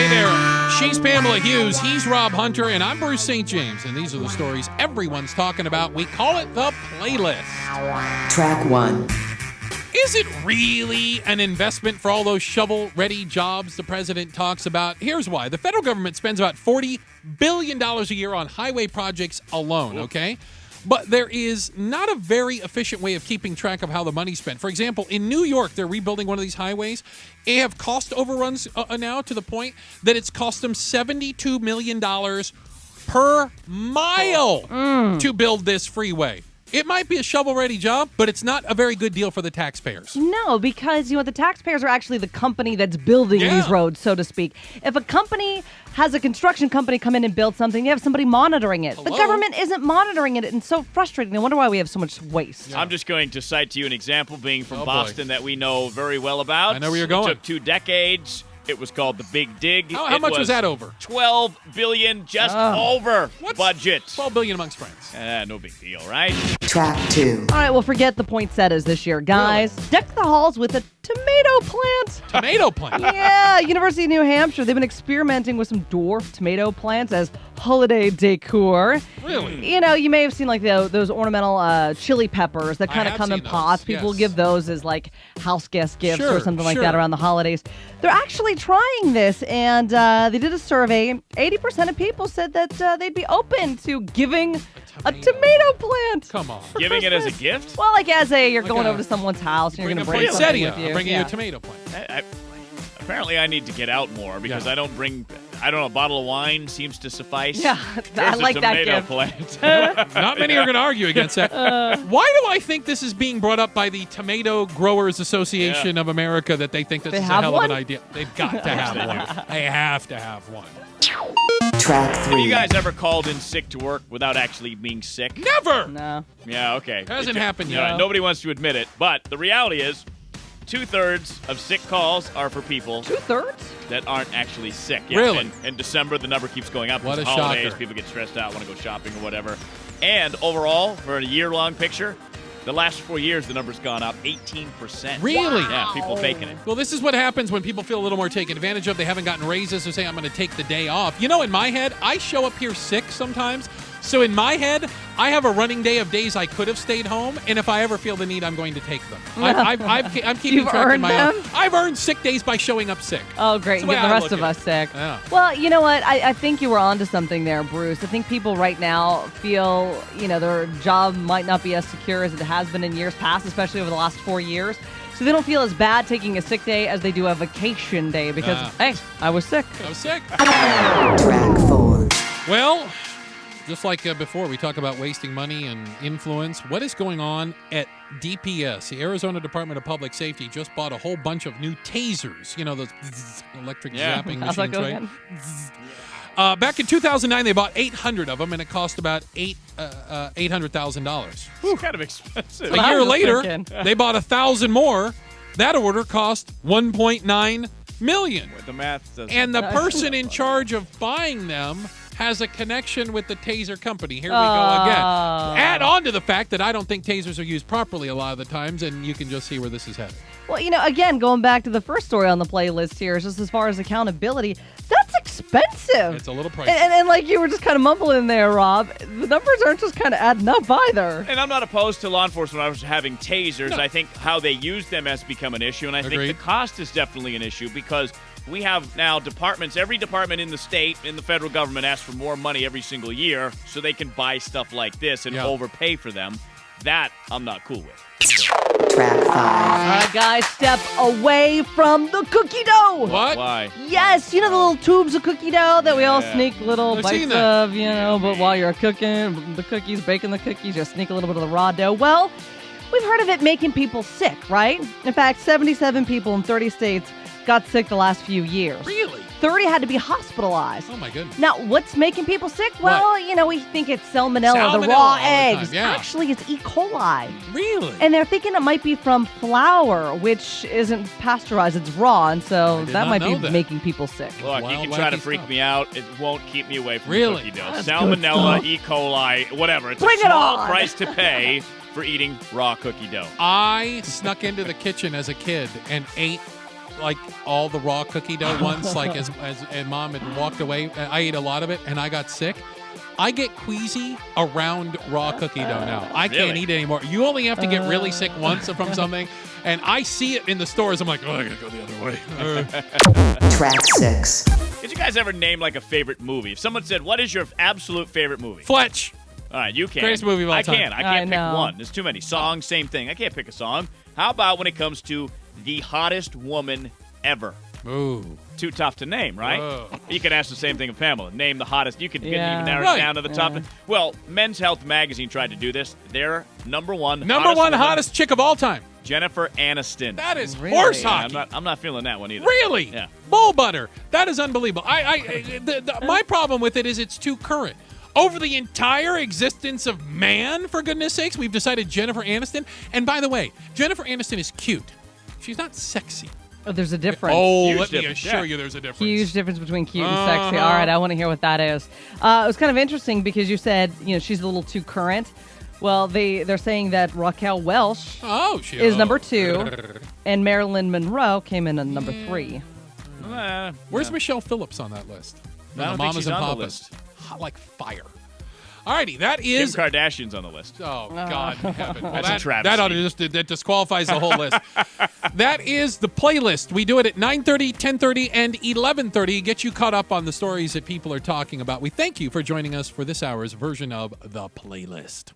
Hey there, she's Pamela Hughes, he's Rob Hunter, and I'm Bruce St. James, and these are the stories everyone's talking about. We call it the playlist. Track 1. Is it really an investment for all those shovel-ready jobs the president talks about? Here's why. The federal government spends about $40 billion a year on highway projects alone, okay? But there is not a very efficient way of keeping track of how the money's spent. For example, in New York, they're rebuilding one of these highways. They have cost overruns now to the point that it's cost them $72 million per mile to build this freeway. It might be a shovel-ready job, but it's not a very good deal for the taxpayers. No, because, the taxpayers are actually the company that's building these roads, so to speak. If a company has a construction company come in and build something, you have somebody monitoring it. Hello? The government isn't monitoring it, and it's so frustrating. I wonder why we have so much waste. Yeah. I'm just going to cite to you an example being from Boston that we know very well about. I know where you're going. It took 2 decades. It was called the Big Dig. How much was that over? $12 billion, just over budget. $12 billion amongst friends. No big deal, right? Track 2. All right, well, forget the poinsettias this year, guys. Really? Deck the halls with a tomato plant. Tomato plant? Yeah, University of New Hampshire. They've been experimenting with some dwarf tomato plants as holiday decor. Really? You may have seen those ornamental chili peppers that kind of come in pots. Those, People yes. give those as house guest gifts or something like sure. that around the holidays. They're actually trying this, and they did a survey. 80% of people said that they'd be open to giving a tomato plant. Come on. Giving it as a gift? Well, you're going over to someone's house and you're going to bring something with you. I'm bringing you a tomato plant. Apparently, I need to get out more because I don't bring. I don't know. A bottle of wine seems to suffice. Yeah, I like that gift. Plant. Not many are going to argue against that. Why do I think this is being brought up by the Tomato Growers Association of America that they think this is a hell of an idea? They've got to have one. They have to have one. Track 3. Have you guys ever called in sick to work without actually being sick? Never! No. Yeah, okay. Hasn't happened yet. Nobody wants to admit it, but the reality is 2/3 of sick calls are for people 2/3 that aren't actually sick. Yeah, Really? And in December, the number keeps going up. What It's a holidays, shocker. people get stressed out, want to go shopping or whatever. And overall, for a year-long picture, the last 4 years, the number's gone up 18%. Really? Yeah, people faking it. Well, this is what happens when people feel a little more taken advantage of. They haven't gotten raises or say, I'm going to take the day off. In my head, I show up here sick sometimes. So in my head, I have a running day of days I could have stayed home, and if I ever feel the need, I'm going to take them. I'm keeping You've track of earned my them? own. I've earned sick days by showing up sick. Oh, great. That's You the get way the I rest look of at us it. sick. Yeah. Well, you know what? I think you were onto something there, Bruce. I think people right now feel, their job might not be as secure as it has been in years past, especially over the last 4 years. So they don't feel as bad taking a sick day as they do a vacation day because, hey, I was sick. I was sick. Track 4. Well, just like before, we talk about wasting money and influence. What is going on at DPS? The Arizona Department of Public Safety just bought a whole bunch of new tasers. Those electric zapping How's that machines, go right? again? Back in 2009, they bought 800 of them, and it cost about $800,000. It's kind of expensive. A I year was later, thinking. they bought 1,000 more. That order cost $1.9 million. The math doesn't. And the person in charge of buying them has a connection with the taser company. Here we go again. Add on to the fact that I don't think tasers are used properly a lot of the times, and you can just see where this is headed. Well, again, going back to the first story on the playlist here, just as far as accountability, that's expensive. It's a little pricey. And like you were just kind of mumbling there, Rob, the numbers aren't just kind of adding up either. And I'm not opposed to law enforcement officers having tasers. No. I think how they use them has become an issue, and I Agreed. think the cost is definitely an issue because we have now departments, every department in the state, in the federal government asks for more money every single year so they can buy stuff like this and overpay for them. That I'm not cool with. Track 5. All right, guys, step away from the cookie dough. What? Why? Yes, the little tubes of cookie dough that we all Yeah. sneak little I've seen bites that. of, but while you're cooking the cookies, baking the cookies, you sneak a little bit of the raw dough. Well, we've heard of it making people sick, right? In fact, 77 people in 30 states got sick the last few years. Really? 30 had to be hospitalized. Oh, my goodness. Now, what's making people sick? Well, we think it's salmonella, Salmonella the raw all the time, eggs. yeah. Actually, it's E. coli. Really? And they're thinking it might be from flour, which isn't pasteurized, it's raw, and so did that not might be know that. making people sick. Look, you Wild, can try to wacky freak stuff. me out. It won't keep me away from Really? cookie dough. That's good Salmonella, stuff. E. coli, whatever. It's Bring a it small on. price to pay for eating raw cookie dough. I snuck into the kitchen as a kid and ate like all the raw cookie dough once, like as Mom had walked away. I ate a lot of it, and I got sick. I get queasy around raw cookie dough now. I can't eat it anymore. You only have to get really sick once from something, and I see it in the stores. I'm like, oh, I gotta go the other way. Track 6. Did you guys ever name like a favorite movie? If someone said, "What is your absolute favorite movie?" Fletch. All right, you can. Greatest movie of all time. I can't pick know. one. There's too many. Songs, same thing. I can't pick a song. How about when it comes to the hottest woman ever? Ooh. Too tough to name, right? Whoa. You can ask the same thing of Pamela. Name the hottest. You can even Yeah. narrow Right. it down to the top. Well, Men's Health magazine tried to do this. Their number one Number hottest chick of all time. Jennifer Aniston. That is Really? horse Yeah, hockey. I'm not feeling that one either. Really? Yeah. Bull butter. That is unbelievable. My problem with it is it's too current. Over the entire existence of man, for goodness sakes, we've decided Jennifer Aniston. And by the way, Jennifer Aniston is cute. She's not sexy. Oh, there's a difference. Oh, Huge let me difference, assure yeah. you there's a difference. Huge difference between cute and sexy. All right, I want to hear what that is. It was kind of interesting because you said, she's a little too current. Well, they're saying that Raquel Welch is number 2, and Marilyn Monroe came in at number 3. Where's Michelle Phillips on that list? I don't think she's on the list. Hot like fire. Alrighty, that Kim is. Kardashian's on the list. Oh God in heaven! Well, That's a travesty. That disqualifies the whole list. That is the playlist. We do it at 9:30, 10:30, and 11:30. Get you caught up on the stories that people are talking about. We thank you for joining us for this hour's version of the playlist.